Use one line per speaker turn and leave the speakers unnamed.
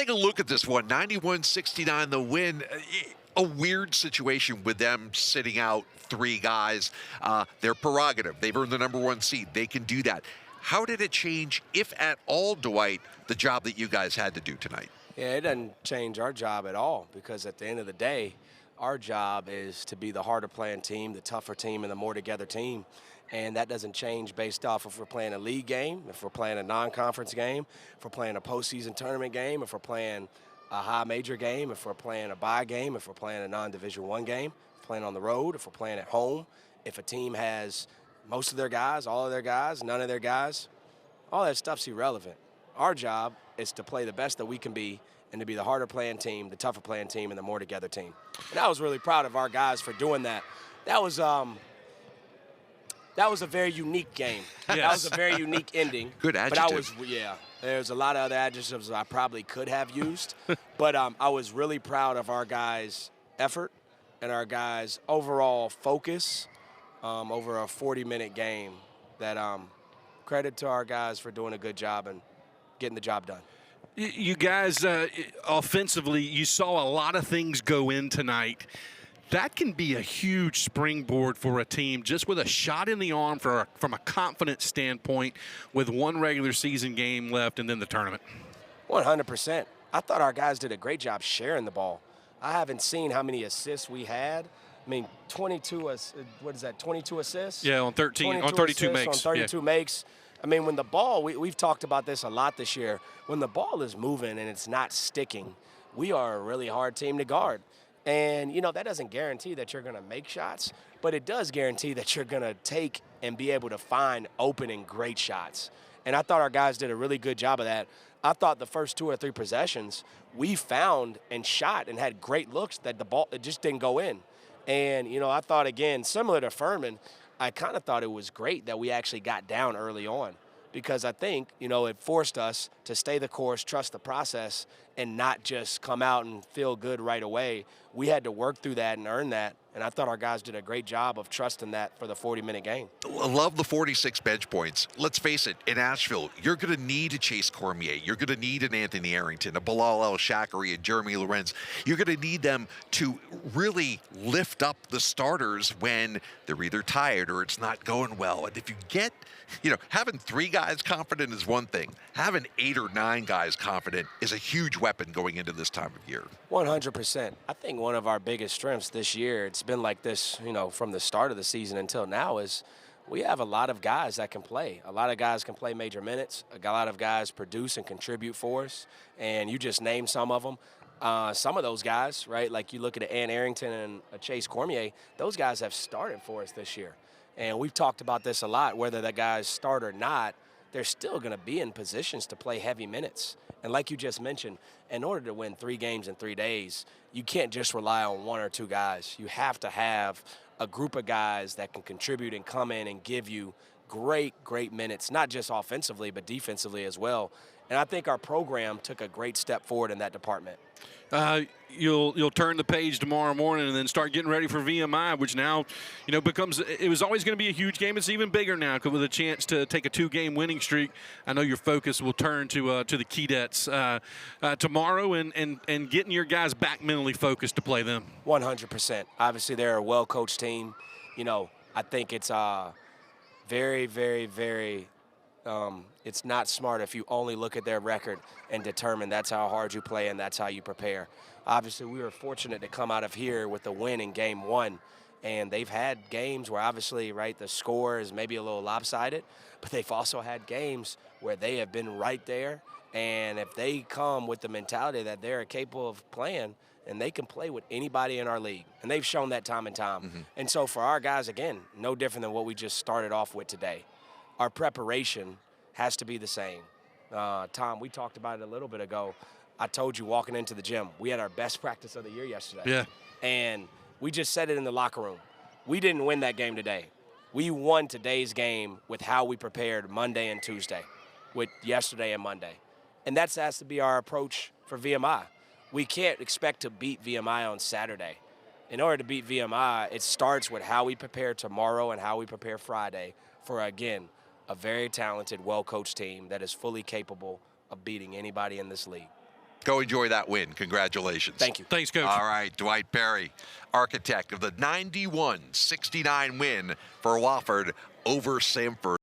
take a look at this one. 91-69 the win. A weird situation with them sitting out 3 guys. Their prerogative. They've earned the number 1 seed. They can do that. How did it change, if at all, Dwight, the job that you guys had to do tonight?
Yeah, it doesn't change our job at all, because at the end of the day, our job is to be the harder playing team, the tougher team, and the more together team. And that doesn't change based off if we're playing a league game, if we're playing a non-conference game, if we're playing a postseason tournament game, if we're playing a high major game, if we're playing a bye game, if we're playing a non-Division I game, if we're playing on the road, if we're playing at home, if a team has most of their guys, all of their guys, none of their guys, all that stuff's irrelevant. Our job is to play the best that we can be and to be the harder playing team, the tougher playing team, and the more together team. And I was really proud of our guys for doing that. That was a very unique game.
Yes.
That was a very unique ending.
Good adjective.
But there's a lot of other adjectives I probably could have used. But I was really proud of our guys' effort and our guys' overall focus over a 40-minute game. That credit to our guys for doing a good job and getting the job done.
You guys, offensively, you saw a lot of things go in tonight. That can be a huge springboard for a team, just with a shot in the arm from a confidence standpoint, with 1 regular season game left and then the tournament.
100%. I thought our guys did a great job sharing the ball. I haven't seen how many assists we had. I mean, 22 assists?
Yeah, on 32 makes.
On 32 makes. I mean, when the ball, we've talked about this a lot this year, when the ball is moving and it's not sticking, we are a really hard team to guard. And, that doesn't guarantee that you're going to make shots, but it does guarantee that you're going to take and be able to find open and great shots. And I thought our guys did a really good job of that. I thought the first 2 or 3 possessions, we found and shot and had great looks that the ball, it just didn't go in. And, I thought, again, similar to Furman, I kind of thought it was great that we actually got down early on, because I think, it forced us to stay the course, trust the process, and not just come out and feel good right away. We had to work through that and earn that, and I thought our guys did a great job of trusting that for the 40-minute game.
I love the 46 bench points. Let's face it, in Asheville, you're going to need a Chase Cormier. You're going to need an Anthony Arrington, a Bilal El-Shakri, and Jeremy Lorenz. You're going to need them to really lift up the starters when they're either tired or it's not going well. And if you get, having 3 guys confident is one thing. Having 8 or 9 guys confident is a huge weapon going into this time of year.
100%. I think one of our biggest strengths this year, it's been like this, from the start of the season until now, is we have a lot of guys that can play. A lot of guys can play major minutes. A lot of guys produce and contribute for us. And you just named some of them. Some of those guys, right, like you look at Ant Arrington and a Chase Cormier, those guys have started for us this year. And we've talked about this a lot, whether the guys start or not, they're still going to be in positions to play heavy minutes. And like you just mentioned, in order to win 3 games in 3 days, you can't just rely on 1 or 2 guys. You have to have a group of guys that can contribute and come in and give you great minutes, not just offensively, but defensively as well. And I think our program took a great step forward in that department.
You'll turn the page tomorrow morning and then start getting ready for VMI, which now, becomes, it was always going to be a huge game. It's even bigger now with a chance to take a 2-game winning streak. I know your focus will turn to the Keydets tomorrow and getting your guys back mentally focused to play them.
100%. Obviously, they're a well-coached team. I think it's very, very, very it's not smart if you only look at their record and determine that's how hard you play and that's how you prepare. Obviously, we were fortunate to come out of here with a win in Game 1, and they've had games where obviously, right, the score is maybe a little lopsided, but they've also had games where they have been right there, and if they come with the mentality that they're capable of playing, and they can play with anybody in our league, and they've shown that time and time. Mm-hmm. And so for our guys, again, no different than what we just started off with today. Our preparation has to be the same. Tom, we talked about it a little bit ago. I told you walking into the gym, we had our best practice of the year yesterday.
Yeah.
And we just said it in the locker room. We didn't win that game today. We won today's game with how we prepared Monday and Tuesday, with yesterday and Monday. And that has to be our approach for VMI. We can't expect to beat VMI on Saturday. In order to beat VMI, it starts with how we prepare tomorrow and how we prepare Friday for, again, a very talented, well-coached team that is fully capable of beating anybody in this league.
Go enjoy that win. Congratulations.
Thank you.
Thanks, Coach.
All right, Dwight Perry, architect of the 91-69 win for Wofford over Samford.